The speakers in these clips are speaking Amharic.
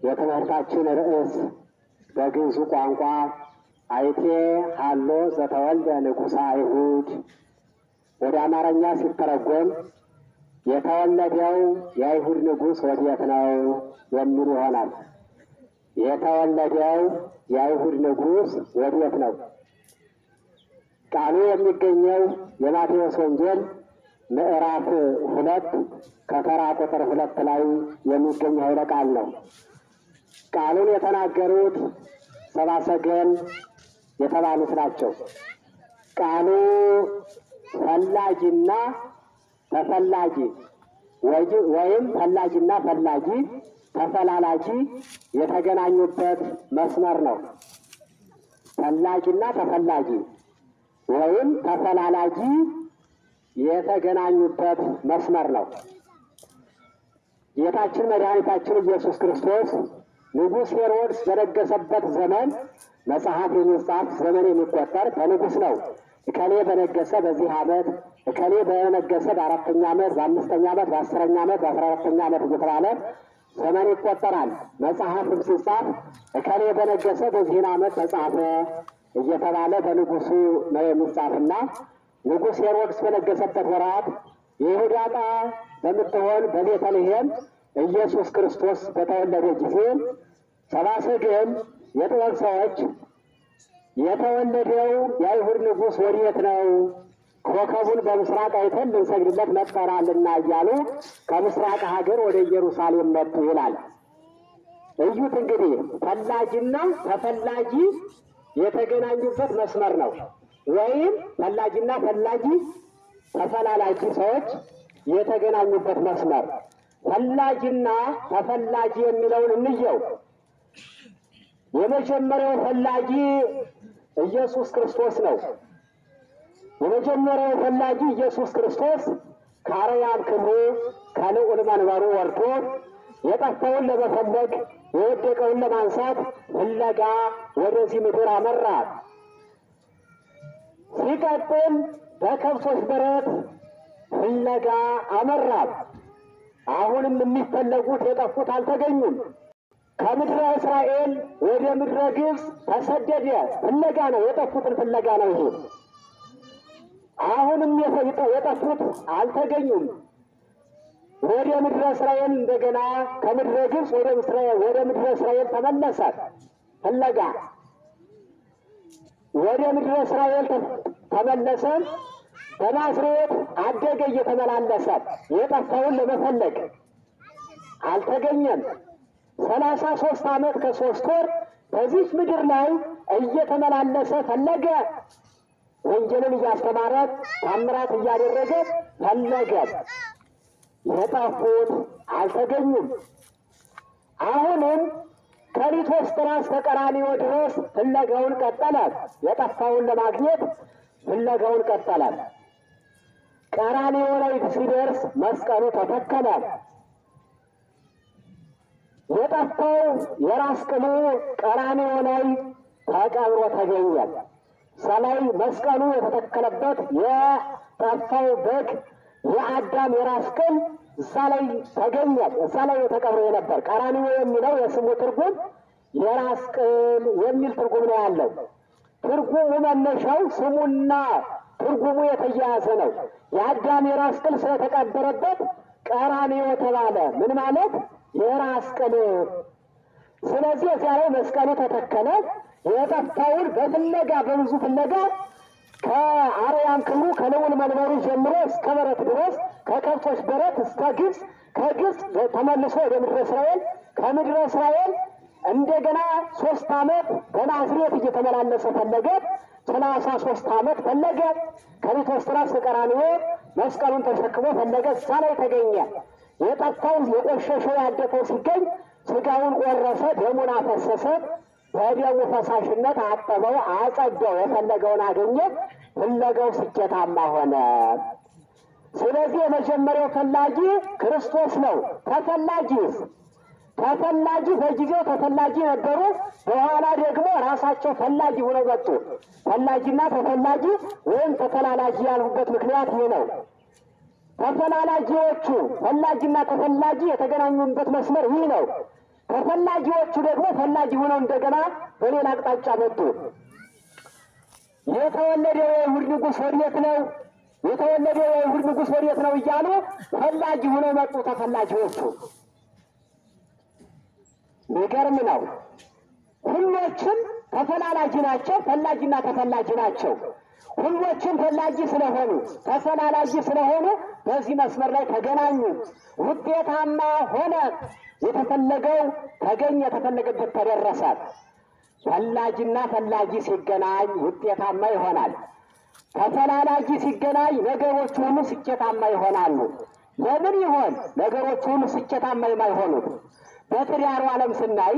የትምህርታችን ርዕስ በግዕዙ ቋንቋ አይቴ ሀሎ ዘተወልደ ንጉሠ አይሁድ ወደ አማርኛ ሲተረጎም የተወለደው የአይሁድ ንጉሥ ወዴት ነው የሚል ይሆናል። የተወለደው የአይሁድ ንጉሥ ወዴት ነው? ቃሉ የሚገኘው የማቴዎስ ወንጌል ምዕራፍ 2 ከተራ ቁጥር 2 ላይ የሚገኝ ኃይለ ቃል ነው። ቃሉን የተናገሩት ሰብአ ሰገል የተባሉት ናቸው። ቃሉ ፈላጊና ተፈላጊ ወይም ፈላጊና ፈላጊ ተፈላላጊ የተገናኙበት መስመር ነው። ፈላጊና ተፈላጊ ወይም ተፈላላጊ የተገናኙበት መስመር ነው። ጌታችን መድኃኒታችን ኢየሱስ ክርስቶስ ንጉሥ ሄሮድስ በነገሰበት ዘመን መጽሐፍ የሚጻፍ ዘመን የሚቆጠር በንጉሥ ነው። እከሌ በነገሰ በዚህ ዓመት፣ እከሌ በነገሰ በ4ኛ ዓመት፣ በ5ኛ ዓመት፣ በ10ኛ ዓመት፣ በ14ኛ ዓመት እየተባለ ዘመን ይቆጠራል። መጽሐፍም ሲጻፍ እከሌ በነገሰ በዚህን ዓመት ተጻፈ እየተባለ በንጉሱ ነው የሚጻፍና ንጉሥ ሄሮድስ በነገሰበት ወራት የይሁዳ ዕጣ በምትሆን በቤተልሔም ኢየሱስ ክርስቶስ በተወለደ ጊዜ ሰብአ ሰገል የጥበብ ሰዎች የተወለደው የአይሁድ ንጉሥ ወዴት ነው? ኮከቡን በምስራቅ አይተን ልንሰግድለት መጥተናልና እያሉ ከምስራቅ ሀገር ወደ ኢየሩሳሌም መጡ ይላል። እዩት እንግዲህ ፈላጊና ተፈላጊ የተገናኙበት መስመር ነው። ወይም ፈላጊና ፈላጊ ተፈላላጊ ሰዎች የተገናኙበት መስመር። ፈላጊና ተፈላጊ የሚለውን እንየው። የመጀመሪያው ፈላጊ ኢየሱስ ክርስቶስ ነው። የመጀመሪያው ፈላጊ ኢየሱስ ክርስቶስ ከአርያም ክብሩ ከልዑል መንበሩ ወርዶ የጠፋውን ለመፈለግ የወደቀውን ለማንሳት ፍለጋ ወደዚህ ምድር አመራ። ሲቀጥል በከብቶች በረት ፍለጋ አመራ። አሁንም የሚፈለጉት የጠፉት አልተገኙም። ከምድረ እስራኤል ወደ ምድረ ግብፅ ተሰደደ። ፍለጋ ነው፣ የጠፉትን ፍለጋ ነው። ይሄ አሁንም የጠፉት አልተገኙም። ወደ ምድረ እስራኤል እንደገና ከምድረ ግብፅ ወደ ምድረ እስራኤል ተመለሰ ፍለጋ። ወደ ምድረ እስራኤል ተመለሰ። በናዝሬት አደገ እየተመላለሰ የጠፋውን ለመፈለግ አልተገኘም። 33 ዓመት ከ3 ወር በዚህ ምድር ላይ እየተመላለሰ ፈለገ። ወንጌልን እያስተማረ ታምራት እያደረገ ፈለገ። የጠፉት አልተገኙም። አሁንም ከሊቶስጥራ እስከ ቀራንዮ ድረስ ፍለጋውን ቀጠለ። የጠፋውን ለማግኘት ፍለጋውን ቀጠለ። ቀራንዮ ላይ ሲደርስ መስቀሉ ተተከለ። የጠፋው የራስ ቅሉ ቀራንዮ ላይ ተቀብሮ ተገኘ። ሰላይ መስቀሉ የተተከለበት የጠፋው በግ የአዳም የራስ ቅል እዛ ላይ ተገኘ። እዛ ላይ የተቀብሮ ነበር። ቀራንዮ የሚለው የስሙ ትርጉም የራስ ቅል የሚል ትርጉም ነው ያለው። ትርጉሙ መነሻው ስሙና ትርጉሙ የተያያዘ ነው። የአዳም የራስ ቅል ስለተቀበረበት ቀራንዮ ተባለ። ምን ማለት? የራስ ቅል። ስለዚህ እዚያ ላይ መስቀሉ ተተከለ። የጠፋውን በፍለጋ በብዙ ፍለጋ ከአርያም ክብሩ ከልዑል መንበሩ ጀምሮ እስከ በረት ድረስ ከከብቶች በረት እስከ ግብፅ፣ ከግብፅ ተመልሶ ወደ ምድረ እስራኤል፣ ከምድረ እስራኤል እንደገና 3 ዓመት በናዝሬት እየተመላለሰ ፈለገ። 33 ዓመት ፈለገ። ከሊቶስጥራ እስከ ቀራንዮ መስቀሉን ተሸክሞ ፈለገ። እዛ ላይ ተገኘ። የጠፋው የቆሸሸው ያደፈው ሲገኝ ስጋውን ቆረሰ፣ ደሙን አፈሰሰ። በደሙ ፈሳሽነት አጠበው፣ አጸዳው። የፈለገውን አገኘ። ፍለጋው ስኬታማ ሆነ። ስለዚህ የመጀመሪያው ፈላጊ ክርስቶስ ነው። ተፈላጊ በጊዜው ተፈላጊ ነበሩ። በኋላ ደግሞ ራሳቸው ፈላጊ ሆነው መጡ። ፈላጊና ተፈላጊ ወይም ተፈላላጊ ያልሁበት ምክንያት ይህ ነው። ተፈላላጊዎቹ ፈላጊና ተፈላጊ የተገናኙበት መስመር ይህ ነው። ተፈላጊዎቹ ደግሞ ፈላጊ ሆነው እንደገና በሌላ አቅጣጫ መጡ። የተወለደው የይሁድ ንጉሥ ወዴት ነው? የተወለደው የይሁድ ንጉሥ ወዴት ነው እያሉ ፈላጊ ሆነው መጡ ተፈላጊዎቹ። የሚገርም ነው። ሁሎችም ተፈላላጊ ናቸው። ፈላጊና ተፈላጊ ናቸው። ሁሎችም ፈላጊ ስለሆኑ ተፈላላጊ ስለሆኑ በዚህ መስመር ላይ ተገናኙ። ውጤታማ ሆነ። የተፈለገው ተገኘ። የተፈለገበት ተደረሰ። ፈላጊና ፈላጊ ሲገናኝ ውጤታማ ይሆናል። ተፈላላጊ ሲገናኝ ነገሮች ሁሉ ስኬታማ ይሆናሉ። ለምን ይሆን ነገሮች ሁሉ ስኬታማ የማይሆኑት? በትዳሩ ዓለም ስናይ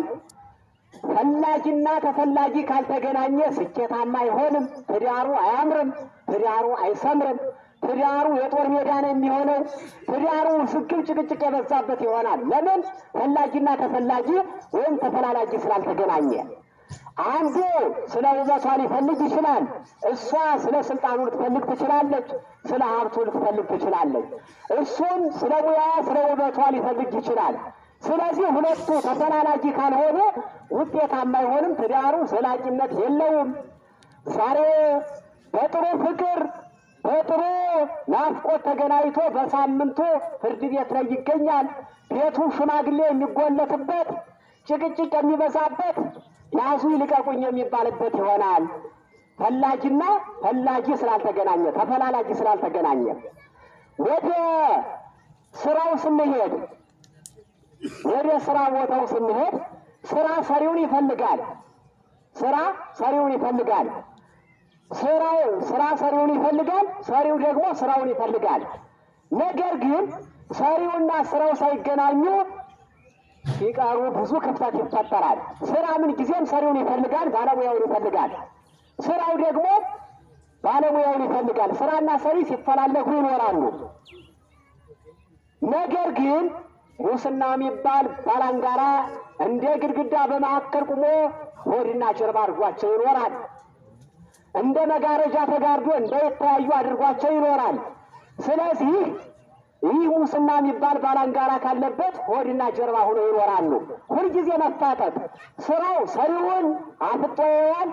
ፈላጊና ተፈላጊ ካልተገናኘ ስኬታማ አይሆንም። ትዳሩ አያምርም። ትዳሩ አይሰምርም። ትዳሩ የጦር ሜዳ ነው የሚሆነው። ትዳሩ ስግብ ጭቅጭቅ የበዛበት ይሆናል። ለምን? ፈላጊና ተፈላጊ ወይም ተፈላላጊ ስላልተገናኘ። አንዱ ስለ ውበቷ ሊፈልግ ይችላል። እሷ ስለ ስልጣኑ ልትፈልግ ትችላለች። ስለ ሀብቱ ልትፈልግ ትችላለች። እሱም ስለ ሙያ ስለ ውበቷ ሊፈልግ ይችላል። ስለዚህ ሁለቱ ተፈላላጊ ካልሆኑ ውጤታማ አይሆንም። ትዳሩ ዘላቂነት የለውም። ዛሬ በጥሩ ፍቅር በጥሩ ናፍቆት ተገናኝቶ በሳምንቱ ፍርድ ቤት ላይ ይገኛል። ቤቱ ሽማግሌ የሚጎለትበት፣ ጭቅጭቅ የሚበዛበት፣ ያዙ ይልቀቁኝ የሚባልበት ይሆናል። ፈላጊና ፈላጊ ስላልተገናኘ፣ ተፈላላጊ ስላልተገናኘ። ወደ ስራው ስንሄድ ወደ ስራ ቦታው ስንሄድ ስራ ሰሪውን ይፈልጋል። ስራ ሰሪውን ይፈልጋል። ስራ ሰሪውን ይፈልጋል። ሰሪው ደግሞ ስራውን ይፈልጋል። ነገር ግን ሰሪውና ስራው ሳይገናኙ ሲቀሩ ብዙ ክፍተት ይፈጠራል። ስራ ምን ጊዜም ሰሪውን ይፈልጋል፣ ባለሙያውን ይፈልጋል። ስራው ደግሞ ባለሙያውን ይፈልጋል። ስራና ሰሪ ሲፈላለጉ ይኖራሉ። ነገር ግን ሙስና የሚባል ባላንጋራ እንደ ግድግዳ በመካከል ቁሞ ሆድና ጀርባ አድርጓቸው ይኖራል። እንደ መጋረጃ ተጋርዶ እንዳይተያዩ አድርጓቸው ይኖራል። ስለዚህ ይህ ሙስና የሚባል ባላንጋራ ካለበት ሆድና ጀርባ ሆኖ ይኖራሉ። ሁልጊዜ መፋጠጥ። ስራው ሰሪውን አፍጦ ያያል፣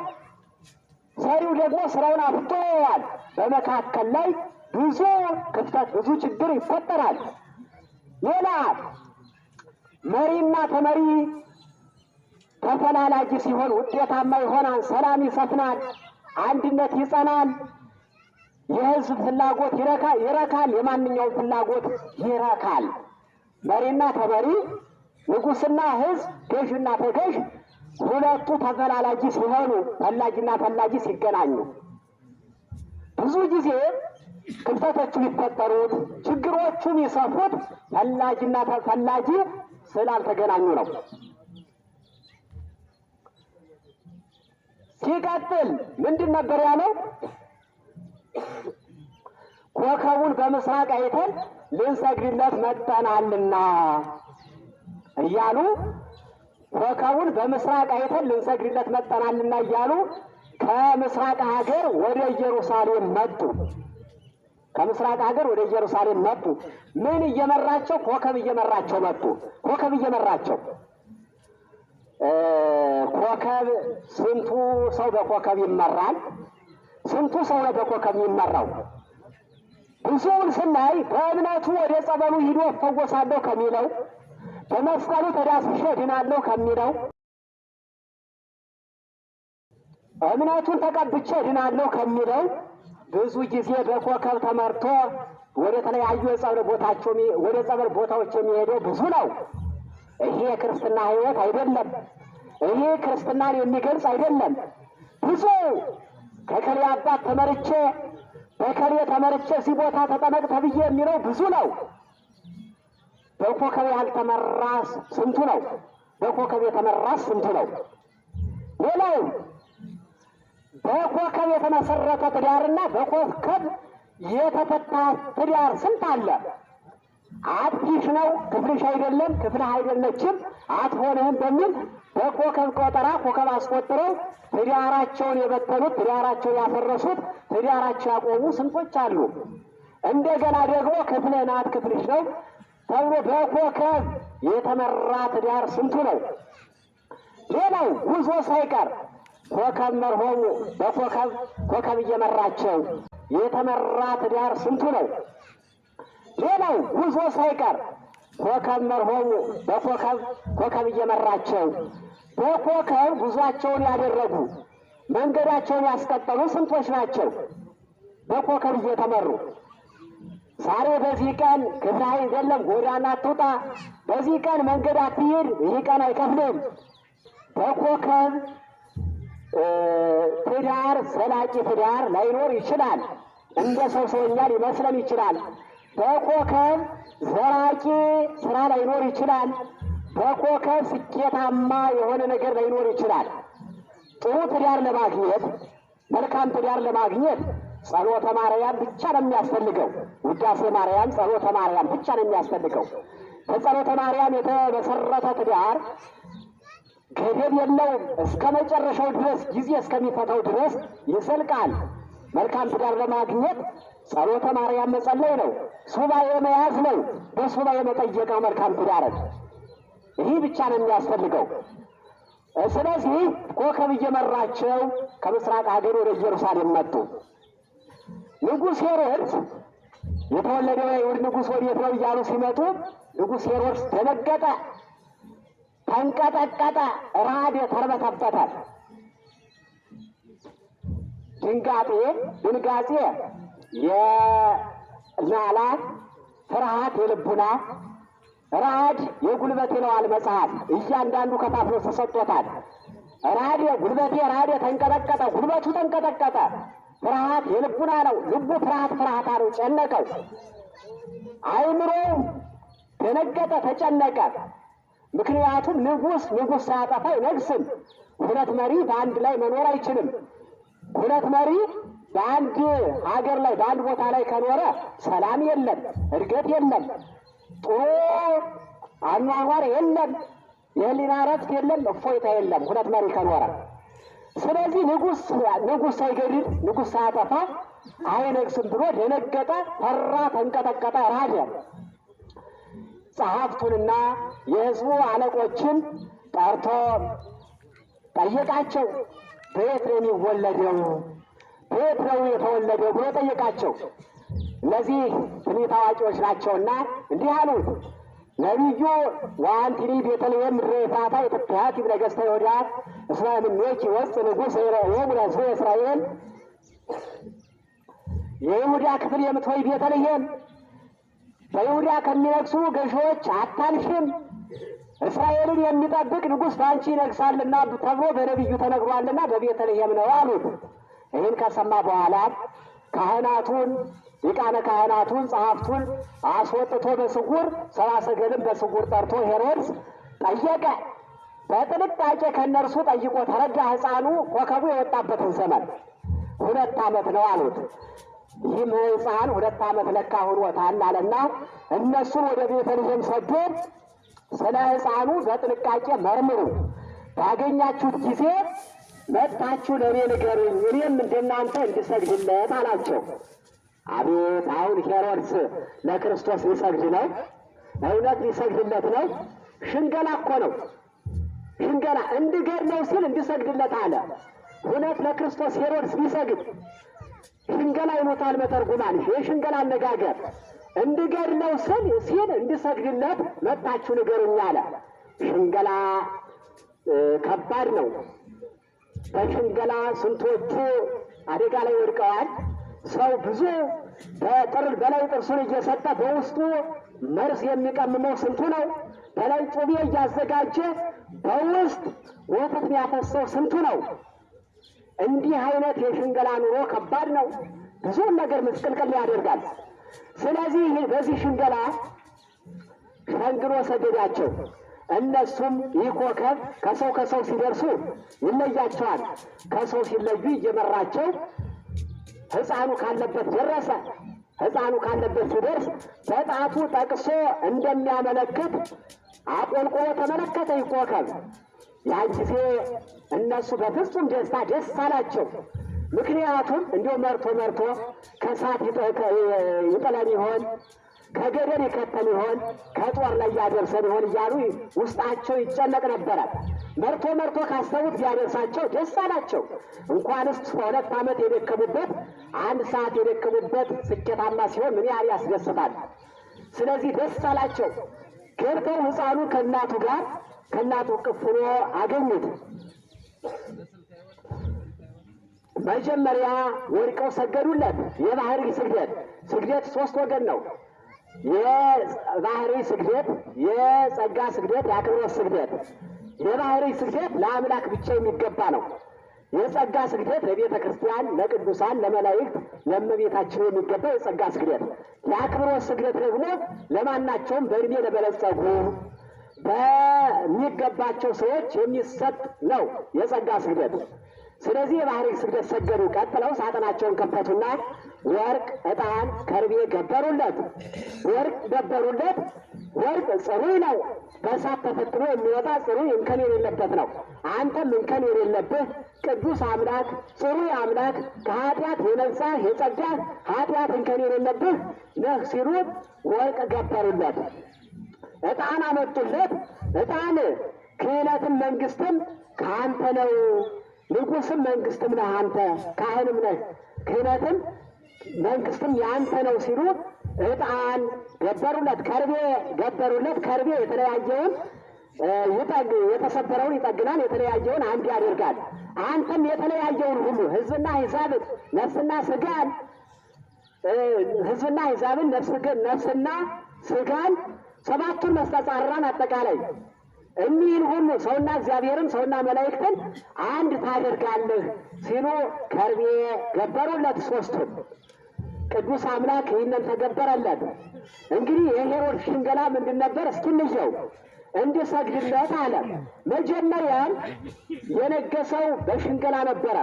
ሰሪው ደግሞ ስራውን አፍጦ ያያል። በመካከል ላይ ብዙ ክፍተት፣ ብዙ ችግር ይፈጠራል። ሌላ መሪና ተመሪ ተፈላላጊ ሲሆን ውጤታማ ይሆናል። ሰላም ይሰፍናል፣ አንድነት ይጸናል። የህዝብ ፍላጎት ይረካል። የማንኛውም ፍላጎት ይረካል። መሪና ተመሪ፣ ንጉሥና ህዝብ፣ ገዥና ተገዥ ሁለቱ ተፈላላጊ ሲሆኑ፣ ፈላጊና ፈላጊ ሲገናኙ ብዙ ጊዜ ክፍተቶቹ የሚፈጠሩት ችግሮቹ የሚሰፉት ፈላጊና ተፈላጊ ስላልተገናኙ ነው። ሲቀጥል ምንድን ነበር ያለው? ኮከቡን በምስራቅ አይተን ልንሰግድለት መጥተናልና እያሉ ኮከቡን በምስራቅ አይተን ልንሰግድለት መጥተናልና እያሉ ከምስራቅ ሀገር ወደ ኢየሩሳሌም መጡ። ከምስራቅ ሀገር ወደ ኢየሩሳሌም መጡ። ምን እየመራቸው? ኮከብ እየመራቸው መጡ። ኮከብ እየመራቸው። ኮከብ ስንቱ ሰው በኮከብ ይመራል? ስንቱ ሰው ነው በኮከብ የሚመራው? ብዙውን ስናይ በእምነቱ ወደ ጸበሉ ሂዶ እፈወሳለሁ ከሚለው፣ በመስቀሉ ተዳስሼ ድናለሁ ከሚለው፣ እምነቱን ተቀብቼ ድናለሁ ከሚለው ብዙ ጊዜ በኮከብ ተመርቶ ወደ ተለያዩ ወደ ጸበል ቦታዎች የሚሄደው ብዙ ነው። ይሄ የክርስትና ሕይወት አይደለም። ይሄ ክርስትናን የሚገልጽ አይደለም። ብዙ ከከሌ አባት ተመርቼ በከሌ ተመርቼ እዚህ ቦታ ተጠመቅ ተብዬ የሚለው ብዙ ነው። በኮከብ ያልተመራስ ስንቱ ነው? በኮከብ የተመራስ ስንቱ ነው? ሌላው በኮከብ የተመሰረተ ትዳርና በኮከብ የተፈታ ትዳር ስንት አለ? አጥፊሽ ነው ክፍልሽ አይደለም፣ ክፍልህ አይደለችም፣ አትሆንህም በሚል በኮከብ ቆጠራ ኮከብ አስቆጥረው ትዳራቸውን የበተኑት፣ ትዳራቸውን ያፈረሱት፣ ትዳራቸው ያቆሙ ስንቶች አሉ። እንደገና ደግሞ ክፍልህ ናት ክፍልሽ ነው ተብሎ በኮከብ የተመራ ትዳር ስንቱ ነው? ሌላው ጉዞ ሳይቀር ኮከብ መርሆሙ በኮከብ እየመራቸው የተመራ ትዳር ስንቱ ነው? ሌላው ጉዞ ሳይቀር ኮከብ መርሆሙ በኮከብ እየመራቸው በኮከብ ጉዟቸውን ያደረጉ መንገዳቸውን ያስቀጠሉ ስንቶች ናቸው? በኮከብ እየተመሩ ዛሬ በዚህ ቀን ክፍል አይደለም ጎዳና አትውጣ፣ በዚህ ቀን መንገድ አትሂድ፣ ይህ ቀን አይከፍልም። በኮከብ ትዳር ዘላቂ ትዳር ላይኖር ይችላል። እንደ ሰው ሰውኛ ሊመስለን ይችላል። በኮከብ ዘላቂ ስራ ላይኖር ይችላል። በኮከብ ስኬታማ የሆነ ነገር ላይኖር ይችላል። ጥሩ ትዳር ለማግኘት መልካም ትዳር ለማግኘት ጸሎተ ማርያም ብቻ ነው የሚያስፈልገው። ውዳሴ ማርያም፣ ጸሎተ ማርያም ብቻ ነው የሚያስፈልገው። በጸሎተ ማርያም የተመሰረተ ትዳር ገደብ የለውም። እስከ መጨረሻው ድረስ ጊዜ እስከሚፈታው ድረስ ይዘልቃል። መልካም ትዳር ለማግኘት ጸሎተ ማርያም መጸለይ ነው። ሱባኤ መያዝ ነው። በሱባኤ መጠየቅ ነው መልካም ትዳርን። ይህ ብቻ ነው የሚያስፈልገው። ስለዚህ ኮከብ እየመራቸው ከምስራቅ ሀገር ወደ ኢየሩሳሌም መጡ። ንጉሥ ሄሮድስ የተወለደው የአይሁድ ንጉሥ ወዴት ነው እያሉ ሲመጡ ንጉሥ ሄሮድስ ደነገጠ፣ ተንቀጠቀጠ፣ ራደ፣ ተርበተበተ። ድንጋጤ የናላ ፍርሃት የልቡና ራድ የጉልበቴ ነዋል መጽሐፍ እያንዳንዱ ከፋፍሎ ተሰጥቶታል። ራድ ጉልበቴ ራደ፣ ተንቀጠቀጠ፣ ጉልበቱ ተንቀጠቀጠ። ፍርሃት የልቡና ነው። ልቡ ፍርሃት አለው፣ ጨነቀው። አይምሮው ደነገጠ፣ ተጨነቀ። ምክንያቱም ንጉሥ ሳያጠፋ አይነግስም። ሁለት መሪ በአንድ ላይ መኖር አይችልም። ሁለት መሪ በአንድ ሀገር ላይ በአንድ ቦታ ላይ ከኖረ ሰላም የለም፣ እድገት የለም፣ ጥሩ አኗኗር የለም፣ የህሊና እረፍት የለም፣ እፎይታ የለም ሁለት መሪ ከኖረ። ስለዚህ ንጉሥ ሳይገድል ንጉሥ ሳያጠፋ አይነግስም ብሎ ደነገጠ፣ ፈራ፣ ተንቀጠቀጠ፣ ራደ። ጸሐፍቱንና የሕዝቡ አለቆችን ጠርቶ ጠየቃቸው። በየት ነው የሚወለደው? በየት ነው የተወለደው ብሎ ጠየቃቸው። እነዚህ ትንቢት አዋቂዎች ናቸውና እንዲህ አሉት። ነቢዩ ወአንቲኒ ቤተልሔም ምድረ ኤፍራታ የትትሐት ነገሥተ ይሁዳ እስመ እምኔኪ ይወፅእ ንጉሥ ለሕዝበ እስራኤል። የይሁዳ ክፍል የምትሆይ ቤተልሔም በይሁዳ ከሚነግሱ ገዢዎች አታንሽም። እስራኤልን የሚጠብቅ ንጉሥ በአንቺ ይነግሳልና ተብሎ በነቢዩ ተነግሯልና በቤተልሔም ነው አሉት። ይህን ከሰማ በኋላ ካህናቱን ሊቃነ ካህናቱን ጸሐፍቱን አስወጥቶ በስውር ሰብአ ሰገልን በስውር ጠርቶ ሄሮድስ ጠየቀ። በጥንቃቄ ከእነርሱ ጠይቆ ተረዳ። ሕፃኑ ኮከቡ የወጣበትን ዘመን 2 ዓመት ነው አሉት። ይህም ሕፃን 2 ዓመት ለካ ሆኖታል አለና እነሱን ወደ ቤተልሔም ሰዶ ስለ ሕፃኑ በጥንቃቄ መርምሩ፣ ባገኛችሁት ጊዜ መጥታችሁ ለእኔ ንገሩኝ፣ እኔም እንደናንተ እንድሰግድለት አላቸው። አቤት! አሁን ሄሮድስ ለክርስቶስ ሊሰግድ ነው? እውነት ሊሰግድለት ነው? ሽንገላ እኮ ነው። ሽንገላ እንድገድለው ሲል እንድሰግድለት አለ። እውነት ለክርስቶስ ሄሮድስ ሊሰግድ ሽንገላ ይሞታል መተርጉማን። የሽንገላ አነጋገር እንድገድለው ሲል እንድሰግድለት መጣችሁ ንገሩኝ አለ። ሽንገላ ከባድ ነው። በሽንገላ ስንቶቹ አደጋ ላይ ወድቀዋል። ሰው ብዙ በላይ ጥርሱን እየሰጠ በውስጡ መርዝ የሚቀምመው ስንቱ ነው። በላይ ጩቤ እያዘጋጀ በውስጥ ወተት የሚያፈሰው ስንቱ ነው። እንዲህ አይነት የሽንገላ ኑሮ ከባድ ነው። ብዙውን ነገር ምስቅልቅል ያደርጋል። ስለዚህ በዚህ ሽንገላ ሸንግሎ ሰደዳቸው። እነሱም ይህ ኮከብ ከሰው ሲደርሱ ይለያቸዋል። ከሰው ሲለዩ እየመራቸው ሕፃኑ ካለበት ደረሰ። ሕፃኑ ካለበት ሲደርስ በጣቱ ጠቅሶ እንደሚያመለክት አቆልቆሎ ተመለከተ ይህ ኮከብ። ያን ጊዜ እነሱ በፍጹም ደስ አላቸው። ምክንያቱም እንዲሁ መርቶ ከእሳት ይጥለን ይሆን ከገደል ይከተል ይሆን ከጦር ላይ ያደርሰን ይሆን እያሉ ውስጣቸው ይጨነቅ ነበረ። መርቶ መርቶ ካሰቡት ቢያደርሳቸው ደስ አላቸው። እንኳንስ 2 ዓመት የደከሙበት 1 ሰዓት የደከሙበት ስኬታማ ሲሆን ምን ያህል ያስደስታል። ስለዚህ ደስ አላቸው። ገብተው ሕፃኑ ከእናቱ እቅፍ ሆኖ አገኙት። መጀመሪያ ወድቀው ሰገዱለት። የባህሪ ስግደት 3 ወገን ነው። የባህሪ ስግደት፣ የጸጋ ስግደት፣ የአክብሮት ስግደት። የባህሪ ስግደት ለአምላክ ብቻ የሚገባ ነው። የጸጋ ስግደት ለቤተ ክርስቲያን፣ ለቅዱሳን፣ ለመላእክት፣ ለእመቤታችን የሚገባ የጸጋ ስግደት። የአክብሮት ስግደት ደግሞ ለማናቸውም በእድሜ ለበለጸጉ በሚገባቸው ሰዎች የሚሰጥ ነው የጸጋ ስግደት። ስለዚህ የባህሪ ስግደት ሰገዱ። ቀጥለው ሳጥናቸውን ከፈቱና ወርቅ፣ ዕጣን፣ ከርቤ ገበሩለት። ወርቅ ጽሩይ ነው፣ በእሳት ተፈትኖ የሚወጣ ጽሩይ እንከን የሌለበት ነው። አንተም እንከን የሌለብህ ቅዱስ አምላክ፣ ጽሩይ አምላክ፣ ከኃጢአት የነጻህ የጸዳህ ኃጢአት እንከን የሌለብህ ነህ ሲሉት ወርቅ ገበሩለት። ዕጣን አመጡለት። ዕጣን ክህነትም መንግስትም ከአንተ ነው፣ ንጉስም መንግስትም ነህ አንተ፣ ካህንም ነህ፣ ክህነትም መንግስትም የአንተ ነው ሲሉ ዕጣን ገበሩለት። ከርቤ ገበሩለት። ከርቤ የተለያየውን የተሰበረውን ይጠግናል፣ የተለያየውን አንድ ያደርጋል። አንተም የተለያየውን ሁሉ ሕዝብና አሕዛብን ነፍስና ስጋን ነፍስና ስጋን 7ቱን መስተጻርራን አጠቃላይ እኒህን ሁሉ ሰውና እግዚአብሔርን ሰውና መላእክትን አንድ ታደርጋለህ ሲሉ ከርቤ ገበሩለት። 3ቱን ቅዱስ አምላክ ይህንን ተገበረለት። እንግዲህ የሄሮድስ ሽንገላ ምንድን ነበር? እስኪ እንየው። እንድሰግድለት አለ። መጀመሪያም የነገሰው በሽንገላ ነበረ።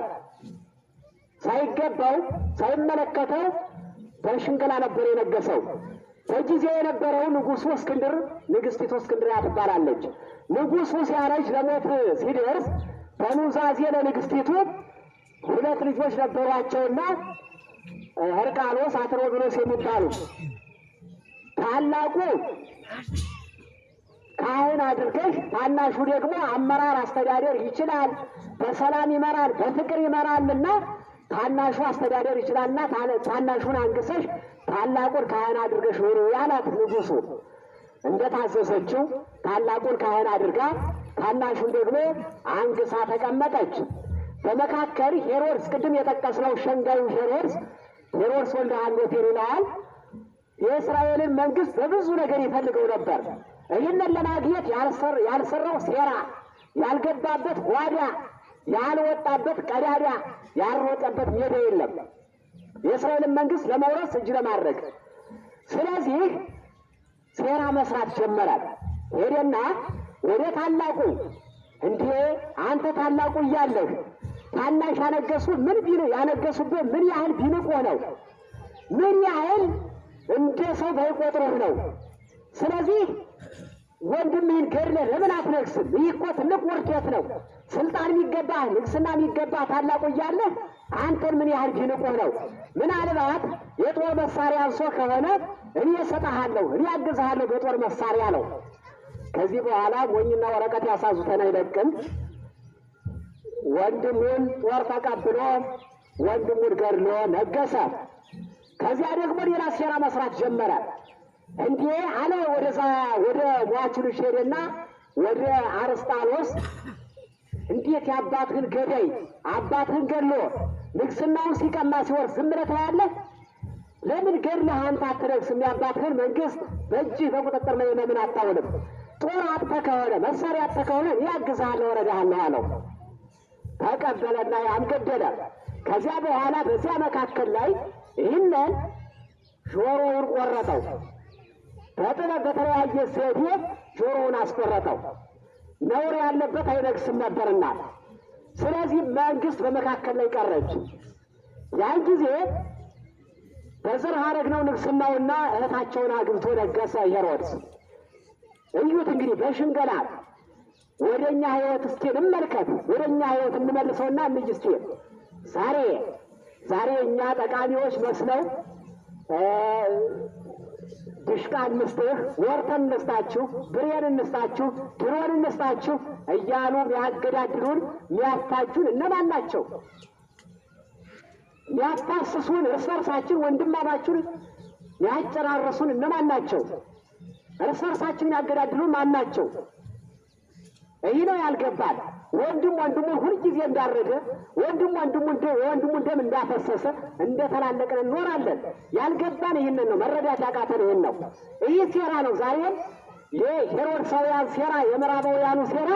ሳይገባው ሳይመለከተው በሽንገላ ነበር የነገሰው። በጊዜው የነበረው ንጉሱ እስክንድር፣ ንግስቲቱ እስክንድርያ ትባላለች። ንጉሱ ሲያረጅ ለሞት ሲደርስ በኑዛዜ ለንግስቲቱ 2 ልጆች ነበሯቸውና ሕርቃሎስ፣ አትሮግሎስ የሚባሉ ታላቁ ካህን አድርገሽ ታናሹ ደግሞ አመራር አስተዳደር ይችላል፣ በሰላም ይመራል፣ በፍቅር ይመራልና ታናሹ አስተዳደር ይችላልና ታናሹን አንግሰሽ ታላቁን ካህን አድርገሽ ኑሪ ያላት ንጉሱ። እንደታዘዘችው ታላቁን ካህን አድርጋ ታናሹን ደግሞ አንግሳ ተቀመጠች። በመካከል ሄሮድስ፣ ቅድም የጠቀስነው ሸንጋዩ ሄሮድስ ወልደ ሐንጎቴር ይለዋል። የእስራኤልን መንግስት በብዙ ነገር ይፈልገው ነበር። ይህንን ለማግኘት ያልሰራው ሴራ፣ ያልገባበት ጓዳ፣ ያልወጣበት ቀዳዳ፣ ያልሮጠበት ሜዳ የለም የእስራኤልን መንግስት ለመውረስ እጅ ለማድረግ። ስለዚህ ሴራ መስራት ጀመራል። ሄደና ወደ ታላቁ እንዴ አንተ ታላቁ እያለህ ታናሽ ያነገሱብህ ምን ያህል ቢንቁ ነው? ምን ያህል እንደ ሰው ባይቆጥሩህ ነው? ስለዚህ ወንድምህን ገድለህ ለምን አትነግስም? ይህ እኮ ትልቅ ውርደት ነው። ስልጣን የሚገባህ ንግስና የሚገባህ ታላቁ እያለህ አንተን ምን ያህል ቢንቁህ ነው? ምናልባት የጦር መሳሪያ አንሶ ከሆነ እኔ እሰጥሃለሁ፣ እኔ አግዝሃለሁ በጦር መሳሪያ ነው። ከዚህ በኋላ ሞኝና ወረቀት ያሳዙተን አይለቅም። ወንድሙን ጦር ተቀብሎ ወንድሙን ገድሎ ነገሰ። ከዚያ ደግሞ ሌላ ሴራ መስራት ጀመረ። እንዴ አለ ወደ ሟቹ ልጅ ሄደና ወደ አርስጣሎስ እንዴት የአባትህን ገዳይ አባትህን ገድሎ ንግስናውን ሲቀማ ሲወርስ ዝም ብለህ ታያለህ? ለምን ገድለህ አንተ አትነግስም? የአባትህን መንግስት በእጅህ በቁጥጥር ላይ ለምን አታውልም? ጦር አጥተህ ከሆነ መሳሪያ አጥተህ ከሆነ እኔ አግዝሃለሁ፣ እረዳሃለሁ አለው። ተቀበለና ያን ገደለ። ከዚያ በኋላ በዚያ መካከል ላይ ይህንን ጆሮውን ቆረጠው። በጥበብ በተለያየ ዘዴ ጆሮውን አስቆረጠው። ነውር ያለበት አይነግስም ነበርና፣ ስለዚህ መንግስት በመካከል ላይ ቀረች። ያን ጊዜ በዘር ሐረግ ነው ንግስናውና እህታቸውን አግብቶ ነገሰ ሄሮድስ። እዩት እንግዲህ በሽንገላ ወደ እኛ ህይወት እስኪ እንመልከት። ወደ እኛ ህይወት እንመልሰውና እንይ እስኪ። ዛሬ እኛ ጠቃሚዎች መስለው ድሽቃ እንስጥህ፣ ወርተን እንስጣችሁ፣ ብሬን እንስጣችሁ፣ ድሮን እንስጣችሁ እያሉ የሚያገዳድሉን የሚያፋጁን እነማን ናቸው? የሚያፋስሱን እርስ በርሳችን ወንድማማቹን የሚያጨራርሱን እነማን ናቸው? እርስ በርሳችን የሚያገዳድሉን ማን ናቸው? ይህ ነው ያልገባል። ወንድም ወንድሙን ሁልጊዜ እንዳረደ፣ ወንድም ወንድሙን ደም እንዳፈሰሰ እንደተላለቅን እንኖራለን። ያልገባን ይህንን ነው። መረዳት ያቃተን ይህን ነው። ይህ ሴራ ነው። ዛሬም የሄሮድሳውያን ሴራ፣ የምዕራባውያኑ ሴራ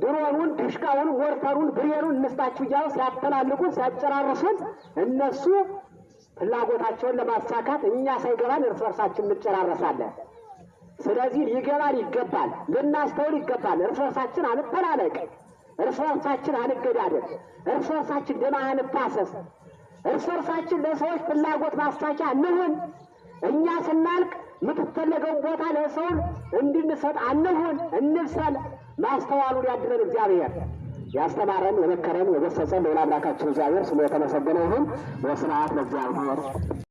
ድሮኑን፣ ድሽቃውን፣ ሞርተሩን፣ ብሬኑን እንስጣችሁ እያሉ ሲያተላልቁን፣ ሲያጨራርሱን እነሱ ፍላጎታቸውን ለማሳካት እኛ ሳይገባን እርስ በርሳችን እንጨራረሳለን። ስለዚህ ሊገባን ይገባል፣ ልናስተውል ይገባል። እርስ በርሳችን አንተላለቅ፣ እርስ በርሳችን አንገዳደል፣ እርስ በርሳችን ደም አንፋሰስ፣ እርስ በርሳችን ለሰዎች ፍላጎት ማሳኪያ እንሁን። እኛ ስናልቅ የምትፈለገውን ቦታ ለሰው እንድንሰጥ አንሁን፣ እንብሰል። ማስተዋሉን ያድለን እግዚአብሔር። ያስተማረን የመከረን የገሰጸን ልዑል አምላካችን እግዚአብሔር ስሙ የተመሰገነ ይሁን። በስርዓት ለእግዚአብሔር